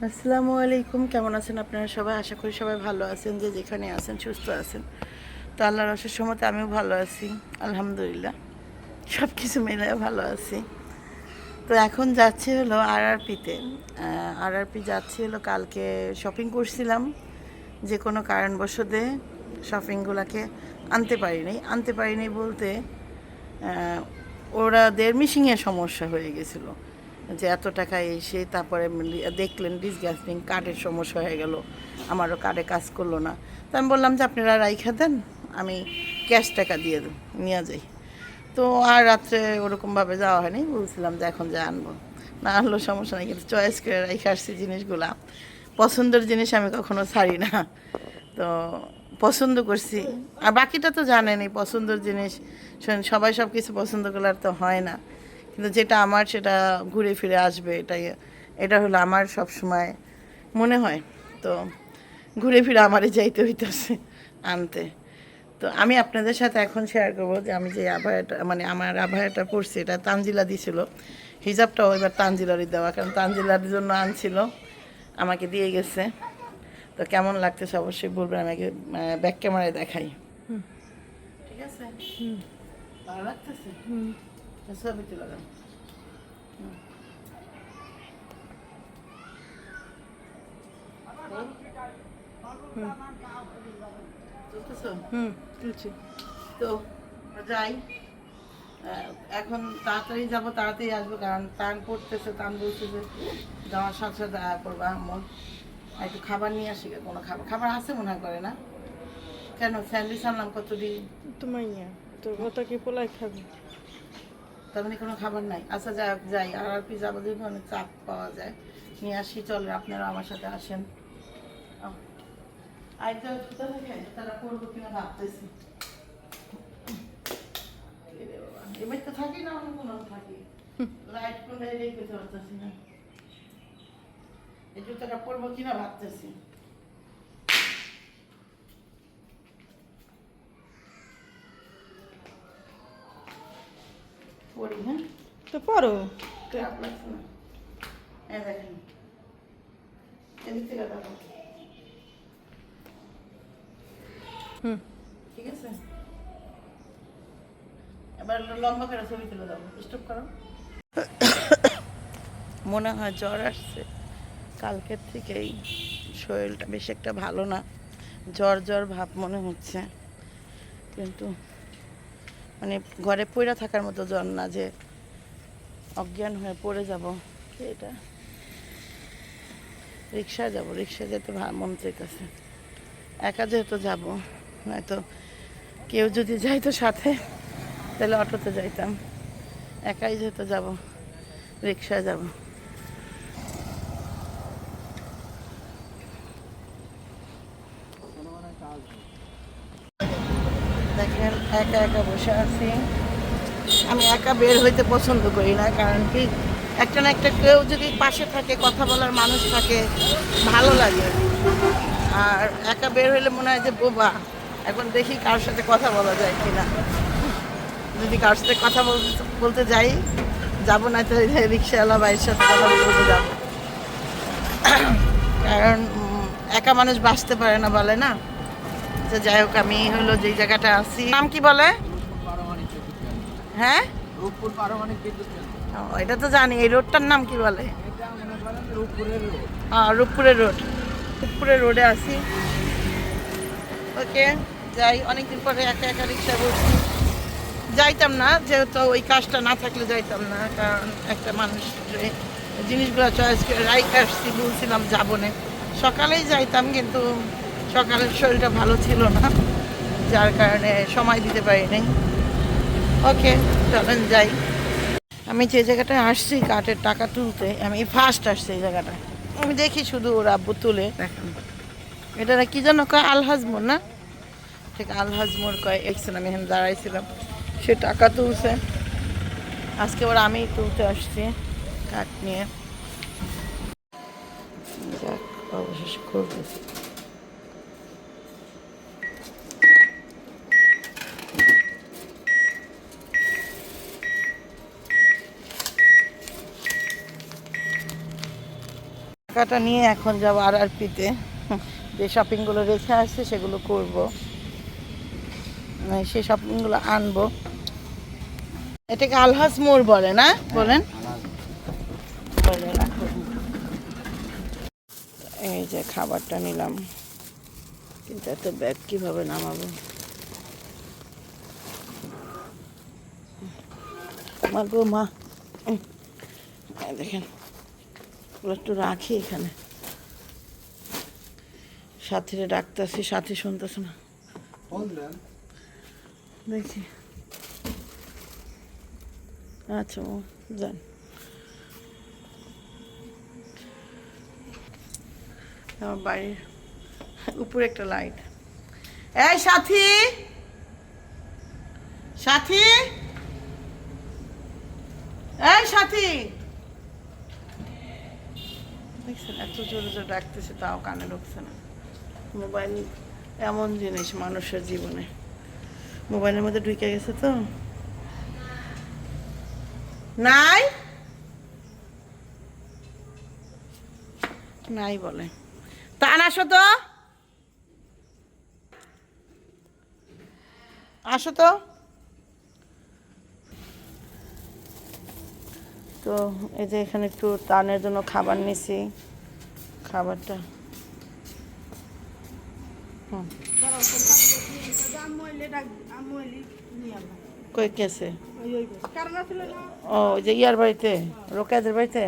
আসসালামু আলাইকুম, কেমন আছেন আপনারা সবাই? আশা করি সবাই ভালো আছেন, যে যেখানে আছেন সুস্থ আছেন। তো আল্লাহর অশেষ রহমতে আমিও ভালো আছি, আলহামদুলিল্লাহ। সব কিছু মিলে ভালো আছি। তো এখন যাচ্ছি হলো আরআরপিতে। আরআরপি যাচ্ছি হলো, কালকে শপিং করছিলাম, যে কোনো কারণবশতে শপিংগুলোকে আনতে পারিনি বলতে ওদের মিশিংয়ের সমস্যা হয়ে গেছিলো, যে এত টাকা এসে তারপরে দেখলেন ডিসগাস্টিং কার্ডের সমস্যা হয়ে গেল, আমারও কার্ডে কাজ করলো না। তো আমি বললাম যে আপনারা রাইখা দেন, আমি ক্যাশ টাকা দিয়ে নিয়ে যাই। তো আর রাত্রে ওরকমভাবে যাওয়া হয়নি, বলছিলাম যে এখন যা আনবো, না আনলেও সমস্যা নেই, কিন্তু চয়েস করে রেখে আসছি জিনিসগুলা। পছন্দের জিনিস আমি কখনো ছাড়ি না। তো পছন্দ করছি, আর বাকিটা তো জানেনই, পছন্দের জিনিস সবাই সব কিছু পছন্দ করলে আর তো হয় না, কিন্তু যেটা আমার সেটা ঘুরে ফিরে আসবে, এটা হলো আমার সব সময় মনে হয়। তো ঘুরে ফিরে আমারই যাইতে হইতেছে আনতে। তো আমি আপনাদের সাথে এখন শেয়ার করবো যে আমি যে আভায়াটা, মানে আমার আভায়াটা পরছি, এটা তানজিলা দিছিল। হিজাবটাও এবার তানজিলারই দেওয়া, কারণ তানজিলার জন্য আনছিল, আমাকে দিয়ে গেছে। তো কেমন লাগতেছে অবশ্যই বলবেন, আমাকে ব্যাক ক্যামেরায় দেখাই। ঠিক আছে, ভালো লাগতেছে। ছবি তুলে দাও। তুলছি। তো যাই, এখন তাড়াতাড়ি যাবো, তাড়াতাড়ি আসবো, কারণ টান পড়তেছে। টান বলছে যে যাওয়ার সাথে সাথে দেখা করবো, এমন একটু খাবার নিয়ে আসি। কোনো খাবার আছে মনে হয়, করে না কেন? স্যান্ডউইচ আনলাম, কত দিন তোমার ইয়া তো ওটা কি পোলাই খাবে? তার মানে কোনো খাবার নাই। আচ্ছা যাই, আরআরপি যাবো, যদি অনেক চাপ পাওয়া যায় নিয়ে আসি। চলেন আপনারা আমার সাথে আসেন। আইটা জুতা থাকে, তারা পরবো কিনা ভাবতেছি। এবার তো থাকি না, অন্য কোনো থাকি, লাইট কোন রেখে চলতেছি না, এই জুতাটা পরবো কিনা ভাবতেছি। পরি, হ্যাঁ, তো পরো। খারাপ লাগছে না। এই দেখেন, এদিক থেকে দেখো। ঠিক আছে, এবার লম্বা করে ছবি তুলে দেবো। স্টপ করো। মনে হয় জ্বর আসছে কালকের থেকেই, শরীরটা বেশ একটা ভালো না, জ্বর জ্বর ভাব মনে হচ্ছে, কিন্তু মানে ঘরে পড়ে থাকার মতো জ্বর না, যে অজ্ঞান হয়ে পড়ে যাব। এটা রিক্সায় যাব, রিক্সায় যেতে মন চাইতেছে। একা যেহেতু যাব, নয়তো কেউ যদি যাইতো সাথে তাহলে অটোতে যাইতাম, একাই যেহেতু যাব, রিক্সায় যাব। দেখেন একা একা বসে আছি। আমি একা বের হইতে পছন্দ করি না, কারণ কি একটা না একটা কেউ যদি পাশে থাকে, কথা বলার মানুষ থাকে, ভালো লাগে। আর একা বের হইলে মনে হয় যে বোবা। এখন দেখি কারোর সাথে কথা বলা যায় কিনা, যদি কারোর সাথে কথা বলতে যাই যাবো, না তো রিক্সাওয়ালা ভাইয়ের সাথে কথা বলতে যাবো। কারণ একা মানুষ বাঁচতে পারে না, বলে না। তো যাই হোক, আমি হলো যেই জায়গাটা আছি, নাম কি বলে? হ্যাঁ, রূপপুর পারমাণবিক বিদ্যুৎ কেন্দ্র। এটা তো জানি। এই রোডটার নাম কি বলে? এটা মনে করেন রূপপুরের রোড। রূপপুরের রোড। রূপপুরের রোডে আছি। ওকে, যাই। অনেকদিন পরে একা একা রিক্সায় বসছি। যাইতাম না, যেহেতু ওই কাজটা না থাকলে যাইতাম না, কারণ একটা মানুষ জিনিসগুলো চয়েস করে রাইক আসছি, বলছিলাম যাবো না, সকালেই যাইতাম, কিন্তু সকালের শরীরটা ভালো ছিল না, যার কারণে সময় দিতে পারিনি। ওকে, চলেন যাই। আমি যে জায়গাটায় আসছি কার্ডের টাকা তুলতে, আমি ফার্স্ট আসছি এই জায়গাটায়। আমি দেখি শুধু ওর আব্বু তুলে। দেখেন, এটা কি যেন কয়, আলহাজ মোড় না? ঠিক আলহাজ মোড় কয়। এসছেন, আমি এখানে দাঁড়াইছিলাম, সে টাকা তুলছে। আজকে ওরা আমি তুলতে আসছি কার্ড নিয়ে। যাক, অবশেষে করতেছি। টাকা টাকাটা নিয়ে এখন যাবো RRP-তে, যে শপিংগুলো রেখে আসছে সেগুলো করব, সেই শপিংগুলো আনবো। এটাকে আলহাজ মোড় বলে না, বলেন? বলে না। এই যে খাবারটা নিলাম, কিন্তু এত ব্যাগ কীভাবে নামাবো? মা গো মা, দেখেন ওগুলো একটু রাখি এখানে। সাথীরে ডাকতেছি, সাথী শুনতেছে না, দেখি। আচ্ছা ও যান। আমার বাড়ির উপরে একটা লাইট। এই সাথী, সাথী, এই সাথী, দেখছেন এত জোরে জোরে ডাকতেছে তাও কানে ঢুকছে না। মোবাইল এমন জিনিস মানুষের জীবনে, মোবাইলের মধ্যে ঢুকে গেছে তো। নাই নাই বলে, তা আসো তো, আসো তো। তো এই যে এখানে একটু তানের জন্য খাবার নিছি, খাবারটা কই কেছে? ও ওই যে ইয়ার বাড়িতে, রোকেয়াদের বাড়িতে।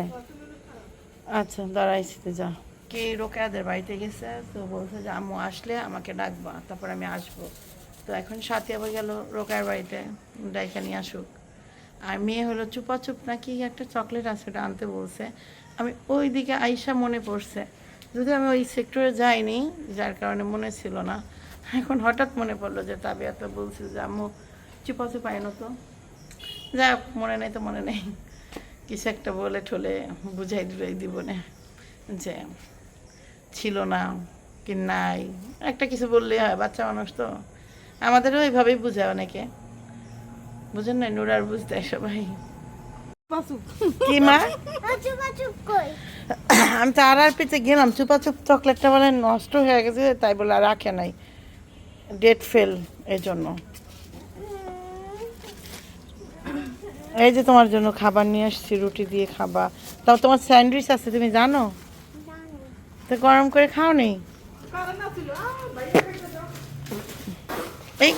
আচ্ছা দাঁড়াইছি তো, যা। কে রোকেয়াদের বাড়িতে গেছে, তো বলছে যে আম্মু আসলে আমাকে ডাকবা, তারপর আমি আসবো। তো এখন সাথী আবার গেল রোকেয়ার বাড়িতে, ডাইকা নিয়ে আসুক। আর মেয়ে হলো চুপাচুপ নাকি একটা চকলেট আছে, ওটা আনতে বলছে। আমি ওই দিকে আইসা মনে পড়ছে, যদি আমি ওই সেক্টরে যাইনি, যার কারণে মনে ছিল না। এখন হঠাৎ মনে পড়লো যে তাবিয়া তো বলছিল যে আম্মু চুপাচুপ আইনো তো। যাই হোক, মনে নেই তো মনে নেই, কিছু একটা বলে ঠলে বুঝাই টুঝাই দিব না যে ছিল না কি নাই, একটা কিছু বললেই হয়, বাচ্চা মানুষ তো। আমাদেরও এইভাবেই বুঝায় অনেকে, বুঝেন না? নুরার বুঝতে সবাই। কি মা? আমি তো RRP-তে গেলাম, চুপাচুপ চকলেটটা বলে নষ্ট হয়ে গেছে, তাই বলে আর রাখে নাই, ডেট ফেল, এই জন্য। এই যে তোমার জন্য খাবার নিয়ে আসছি, রুটি দিয়ে খাবা। তাও তোমার স্যান্ডউইচ আছে, তুমি জানো তো, গরম করে খাও নি? এই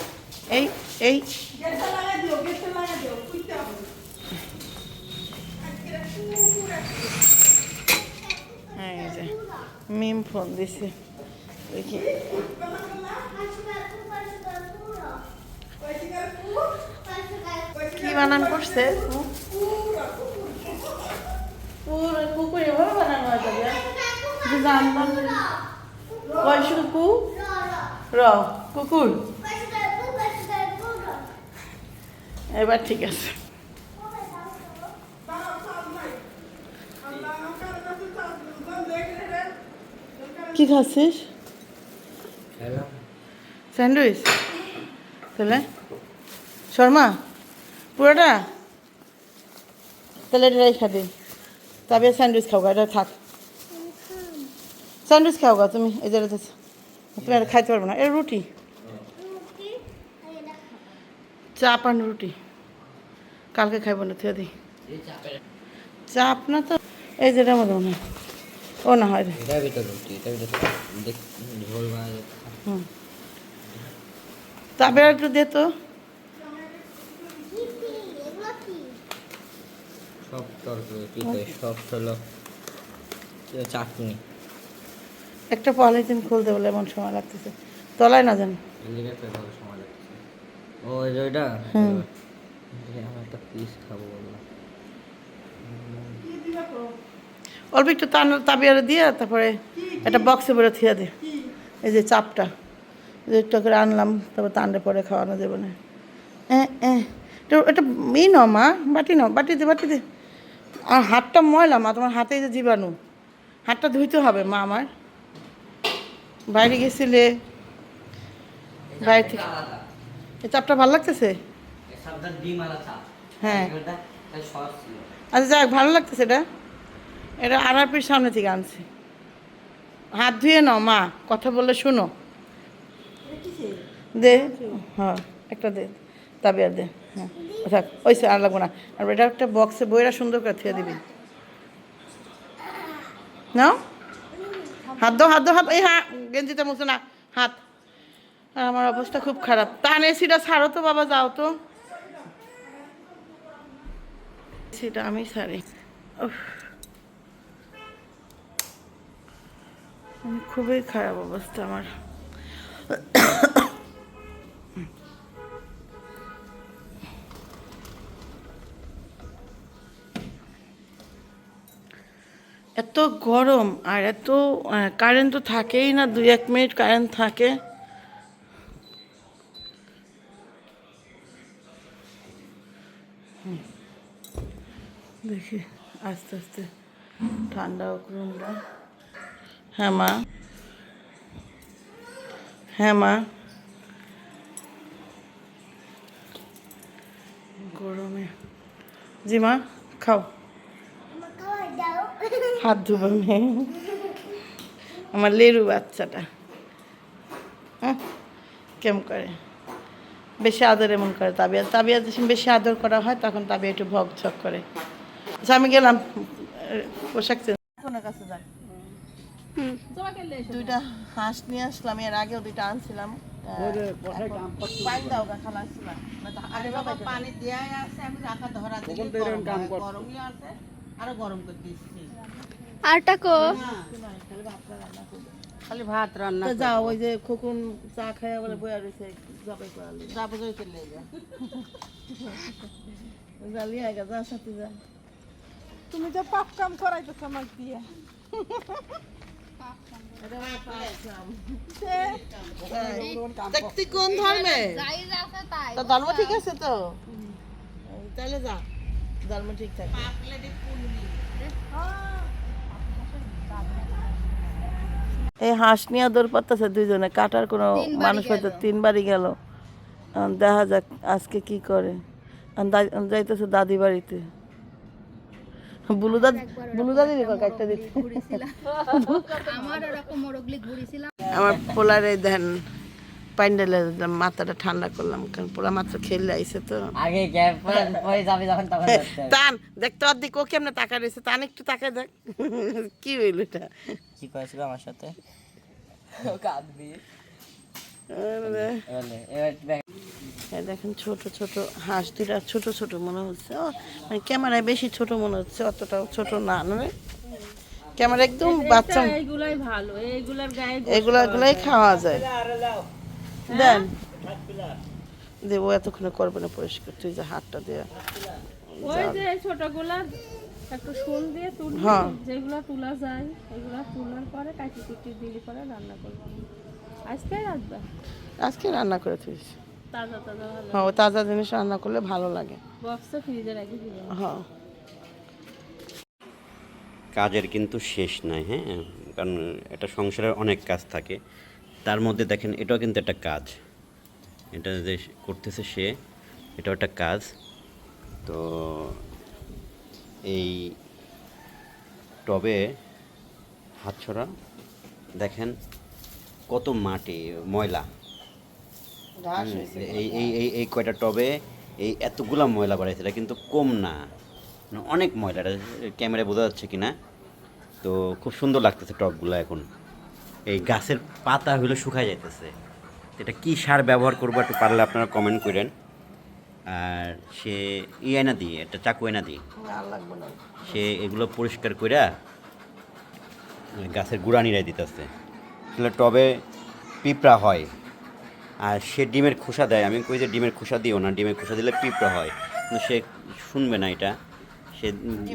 এই এই হ্যাঁ, এই যে মিম ফোন দিছে, দেখি কি বানান করছে। কুকুর এভাবে বানানো হয় যাবে, জানলাম কয় শুধু কু র কুকুর। এবার ঠিক আছে। কি খাচ্ছিস? স্যান্ডউইচ? তাহলে শর্মা পুরোটা, তাহলে এটাই খাবি। তবে স্যান্ডউইচ খাও, এটা থাক। স্যান্ডউইচ খাও গা তুমি, এই যে তুমি এটা খাইতে পারবো না। এটা রুটি, চাপ আর রুটি কালকে খাইবো না, থিয়ে দিই। চাপ না তো, এই যেটার মধ্যে মনে হয় ও না হয় রে। হুম, তবে একটু দে তো। সব তরকারি সব হলো চাটনি। একটা পলিথিন খুলতে বলে এমন সময় লাগতেছে, তলায় না জানি। সময় লাগছে। ও ওইটা হুম, আমি একটা পিস খাবো বললাম। অল্প একটু তাবিয়ারে দিয়ে তারপরে একটা বক্সে ভরে থিয়া দে। এই যে চাপটা, একটু করে আনলাম, তারপর তান্ডে পরে খাওয়ানো যাবে না। এটা ই নাও মা, বাটি নাও, বাটি দে, বাটি দে। আর হাতটা ময়লা মা, তোমার হাতে যে জীবাণু, হাতটা ধুইতে হবে মা। আমার বাইরে গেছিলে, বাইরে থেকে এই চাপটা ভালো লাগতেছে। হ্যাঁ আচ্ছা যাক, ভালো লাগতেছে এটা। এটা RRP-র সামনে থেকে আনছি। হাত ধুয়ে নাও মা, কথা বলে শুনো। দে, হ্যাঁ একটা দে, তাবিয়া দে, হ্যাঁ থাক ওইসে আর লাগবো না। আর এটা একটা বক্সে বইরা সুন্দর করে থুয়ে দিবি। নাও হাত দাও, হাত দাও, হাত, এই হাত গেঞ্জিটা মুছে না, হাত। আর আমার অবস্থা খুব খারাপ। টান এসিটা ছাড়ো তো বাবা, যাও তো সেটা আমি ছাড়ি। উফ, খুবই খারাপ অবস্থা আমার। এত গরম আর এত কারেন্ট তো থাকেই না, 2-1 মিনিট কারেন্ট থাকে। দেখি আস্তে আস্তে ঠান্ডা হোক রুমটা। হ্যাঁ মা, হ্যাঁ মা, গরমে জি মা খাও, হাত ধুবো মেয়ে, আমার লেরু বাচ্চাটা। হ্যাঁ কেমন করে বেশি আদর এমন করে তাবিয়া, তাবিয়া যখন বেশি আদর করা হয় তখন তাবিয়া একটু ভগ ঝক করে। আচ্ছা আমি গেলাম পোশাক কাছে যান। 2টা হাঁস নিয়ে আসলাম, এর আগেও 2টা আনছিলাম। পানি দেওয়াই আছে, আমি রাখা ধরা দিলে গরমই আছে, আরো গরম করে দিচ্ছি। আরটা কো খালি ভাত রান্না তো যাও, ওই যে খোকন চা খায় বলে বইয়া রয়েছে, জবাই করালি যাবো চলে যা। জালিয়ে আগে যা সাথে যা। তুমি যে পাপ কাম করাইতেছ আমাকে দিয়ে। তুই কোন ধর্মে? তো ধর্ম ঠিক আছে তো, তাহলে যা, ধর্ম ঠিক থাকে। এই হাঁস নিয়ে দৌড় পাচ্ছে দুইজনে, কাটার কোনো মানুষ হয়তো 3বারই গেল। দেখা যাক আজকে কি করে। যাইতেছে দাদি বাড়িতে, বুলু দাদি কাটটা দিতে। আমার এরকম মোরগলি ঘুরেছিলাম। আমার পোলারে দেন প্যান্ডেলের মাথাটা ঠান্ডা করলাম, কারণ পোলা মাত্র খেললে আইসে তো। আগে গ্যাপ পরে যাবে যখন তখন ধরতে হবে। টান দেখতে অর্ধেক ও কেমনে টাকা রয়েছে, টান একটু টাকা দেখ কি হইল এটা। কি করেছিল আমার সাথে? দেখেন ছোট ছোট হাঁস 2টা, ছোট ছোট মনে হচ্ছে। ও মানে ক্যামেরায় বেশি ছোট মনে হচ্ছে, অতটাও ছোট না, মানে ক্যামেরা একদম বাচ্চা। এইগুলাই ভালো, এইগুলার গায়ে এগুলাই খাওয়া যায়। দেন দেবো, এতক্ষণে করবে না পরিষ্কার, তুই যে হাতটা দেয়া। ওই যে ছোটগুলা একটু শোল দিয়ে তুলবি, হ্যাঁ। যেগুলা তোলা যায় এগুলা তোলার পরে কাটি কুটি দিলি পরে রান্না করবো। আজকে রাখবা, আজকে রান্না করে তুইস। তাজা তাজা ভালো। হ্যাঁ, ওই তাজা জিনিস রান্না করলে ভালো লাগে। বক্সে ফ্রিজে রেখে দিলাম। হ্যাঁ কাজের কিন্তু শেষ নাই, হ্যাঁ, কারণ এটা সংসারের অনেক কাজ থাকে, তার মধ্যে দেখেন এটাও কিন্তু একটা কাজ, এটা যে করতেছে সে, এটাও একটা কাজ। তো এই টবে হাত ছড়া দেখেন কত মাটি ময়লা, ঘাস হয়েছে। এই এই এই এই কয়টা টবে এই এতগুলা ময়লা বাড়াইছে, এটা কিন্তু কম না, মানে অনেক ময়লা। এটা ক্যামেরায় বোঝা যাচ্ছে কি না, তো খুব সুন্দর লাগতেছে টবগুলো। এখন এই গাছের পাতা হইলো শুকায় যাইতেছে, এটা কি সার ব্যবহার করবো একটু পারলে আপনারা কমেন্ট করেন। আর সে আয়না দিয়ে, একটা চাকু আয়না দিয়ে আর লাগবে না। সে এগুলো পরিষ্কার কইরা গাছের গুঁড়া নিড়াই দিতেছে। আসলে টবে পিঁপড়া হয়, আর সে ডিমের খোসা দেয়। আমি কই যে ডিমের খোসা দিও না, ডিমের খোসা দিলে পিঁপড়া হয়, কিন্তু সে শুনবে না এটা। সে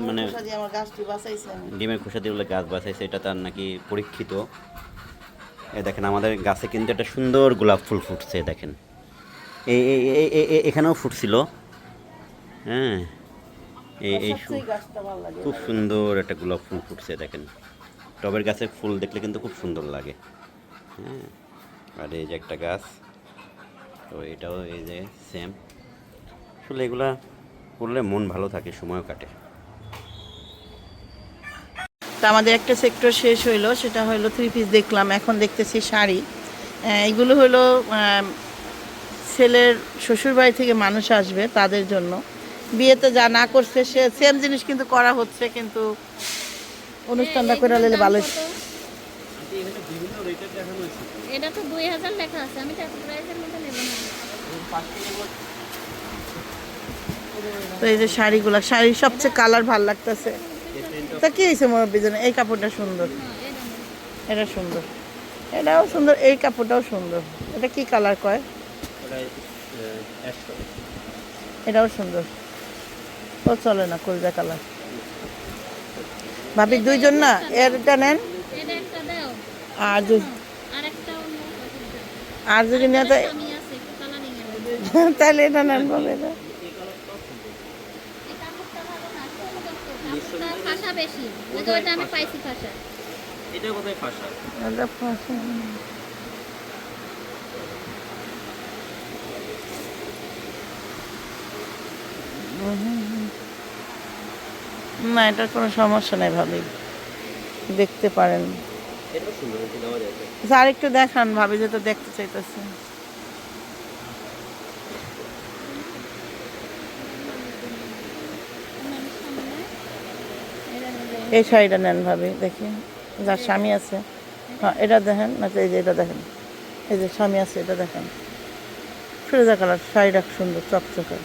মানে আমার গাছটি বাঁচাইছে আমি। ডিমের খোসা দিয়ে বলে গাছ বাঁচাইছে, এটা তার নাকি পরীক্ষিত। এ দেখেন আমাদের গাছে কিন্তু একটা সুন্দর গোলাপ ফুল ফুটছে, দেখেন এই এখানেও ফুটছিল। হ্যাঁ, এই গাছটা ভালো লাগে। খুব সুন্দর একটা গোলাপ ফুল ফুটছে, দেখেন টবের গাছে ফুল দেখলে কিন্তু খুব সুন্দর লাগে। হ্যাঁ, আর এই যে একটা গাছ, তো এটাও এই যে সেম। আসলে এগুলা করলে মন ভালো থাকে, সময়ও কাটে। তো আমাদের একটা সেক্টর শেষ হইলো, সেটা হলো 3 পিস দেখলাম, এখন দেখতেছি শাড়ি। এগুলো হলো ছেলের শ্বশুরবাড়ি থেকে মানুষ আসবে তাদের জন্য, বিয়েতে যা না করছে সে সেম জিনিস কিন্তু করা হচ্ছে, কিন্তু অনুষ্ঠানটা করে নিলে ভালো হতো। এটা তো 2000 লেখা আছে, আমি তো এত প্রাইসের মধ্যে নেব না। তো এই যে শাড়িগুলা, শাড়ির সবচেয়ে কালার ভালো লাগতেছে। তা কি হয়েছে মুরব্বী জানে, এই কাপড়টা সুন্দর, এটা সুন্দর, এটাও সুন্দর, এই কাপড়টাও সুন্দর। এটা কি কালার কয়? এটাও সুন্দর, ও চলে না কলজা কালার। ভাবি দুইজন না, এটা নেন। এটা একটা দাও, আর যদি আরেকটা অন্য আর যদি নেন তো আমি আছে একটু কালারিং এর। তাহলে এটা নেন বলে এটা। এই কাপড়টা ভালো না, কাপড়টা ফাঁসা বেশি, ওই তো এটা আমি পাইছি ফাঁসা। এটা কোথায় ফাঁসা? এটা ফাঁসা। না, এটার কোনো সমস্যা নেই, ভাবি দেখতে পারেন। এটা সুন্দর, এটা দেওয়া যায়। আর একটু দেখান, ভাবি যে তো দেখতে চাইতেছে। এই শাড়িটা নেন ভাবি, দেখি যার স্বামী আছে। হ্যাঁ, এটা দেখেন না, এই যে এটা দেখেন, এই যে স্বামী আছে, এটা দেখেন। ফিরোজা কালার শাড়িটা সুন্দর, চকচকে।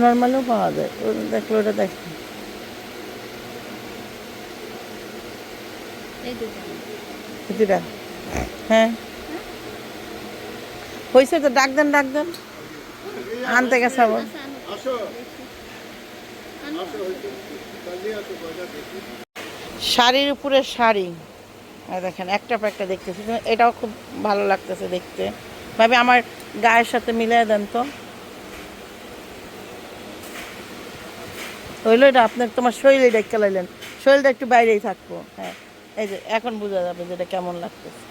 নর্মালিও পাওয়া যায়, দেখলো ওটা দেখেন। এই দুটো দুটা, হ্যাঁ হয়েছে তো, ডাক দেন ডাক দেন, আনতে গেছে আবার। শাড়ির উপরে শাড়ি, আর দেখেন একটা পর একটা দেখতেছি, এটাও খুব ভালো লাগতেছে দেখতে। ভাবে আমার গায়ের সাথে মিলিয়ে দেন তো। হইলো এটা আপনার, তোমার শরীরে দেখতে লাগলেন, শরীরটা একটু বাইরেই থাকবো। হ্যাঁ, এই যে এখন বোঝা যাবে যেটা কেমন লাগতেছে।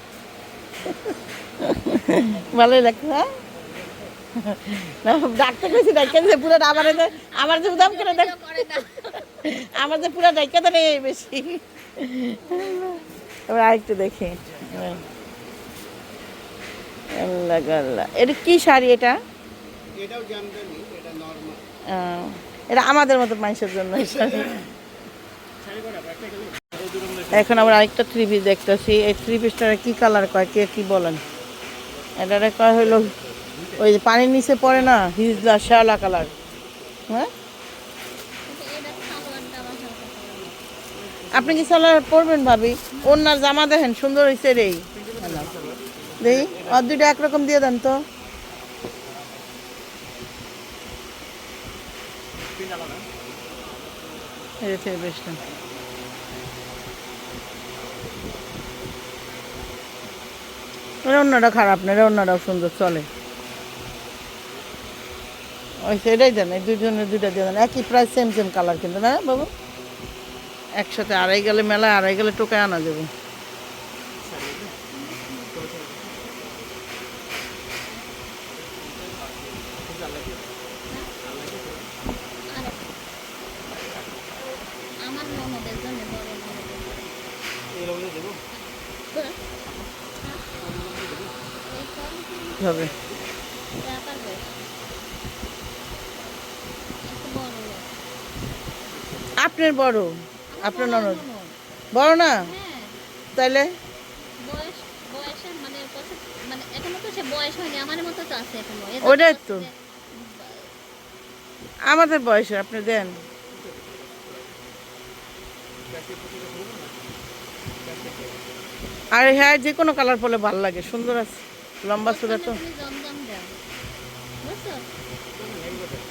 ভালোই লাগছে, হ্যাঁ না ডাক্তার কইছি ডাক্তার যে পুরো আমার যে উদাম করে দেখ, আমার যে পুরো ডাক্তার নেই বেশি। এবার আরেকটু দেখি। আল্লাহ আল্লাহ, এটা কি শাড়ি? এটা এটাও জামদানি, এটা নরমাল। এটা আমাদের মতো মানুষের জন্য এই শাড়ি। এখন আবার আরেকটা 3 পিস দেখতেছি। এই 3 পিসটা কি কালার কয়, কে কি বলেন? এটারে কয় হইলো ওই যে পানির নিচে পড়ে না, হিজলা শ্যাওলা কালার। হ্যাঁ, এটা সালোয়ারটা আবার হালকা কালার। আপনি কি সালোয়ার পরবেন ভাবি? ওনার জামা দেখেন সুন্দর হয়েছে রে, দেখি আর দুইটা একরকম দিয়ে দেন তো। এই যে 3 পিসটা, অন্যটা খারাপ না, অন্যটাও সুন্দর, চলে। ওই সেটাই দেন, এই দুজনের দুইটা দিয়ে দেন, একই প্রাইস, সেম সেম কালার কিন্তু না বাবু। একসাথে আড়াই গেলে মেলায়, আড়াই গেলে টোকায় আনা যাবে। আমার ননদের জন্য বড় ননদের। হবে পারবে একটু বড় লোক। আপনার বড়, আপনার ননদ বড় না, হ্যাঁ, তাইলে বয়সের মানে মানে এখনো তো সে বয়স হয়নি, আমার মতো তো আছে এখনো। ওটাই তো আমাদের বয়সে, আপনি দেন। আর হ্যাঁ, যে কোনো কালার পরলে ভালো লাগে, সুন্দর আছে, লম্বা চূড়া তো। তুমি জমজম দাও, বুঝছো?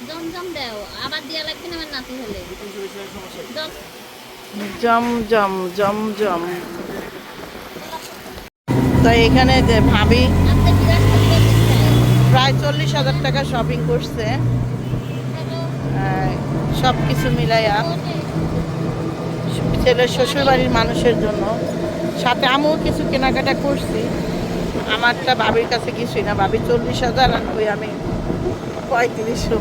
জমজম দাও, আবার দিয়া লাগবে না আমার নাতি হলে। জম জম জম জম। তো এখানে যে ভাবি আপনি বিরাট করতে প্রায় 40,000 টাকা শপিং করছে, সব কিছু মিলাইয়া ছেলের শ্বশুরবাড়ির মানুষের জন্য। সাথে আমিও কিছু কেনাকাটা করছি, আমারটা ভাবির কাছে কিছুই না। ভাবি 40,000 আর ওই আমি 3500।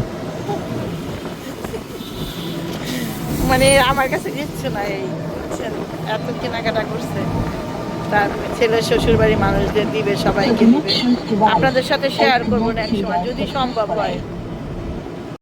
মানে আমার কাছে কিচ্ছু নাই এই বুঝছেন, এত কেনাকাটা করছে। তার ছেলে শ্বশুর বাড়ি মানুষদের দিবে, সবাইকে দিবে। আপনাদের সাথে শেয়ার করবো না এক সময় যদি সম্ভব হয়।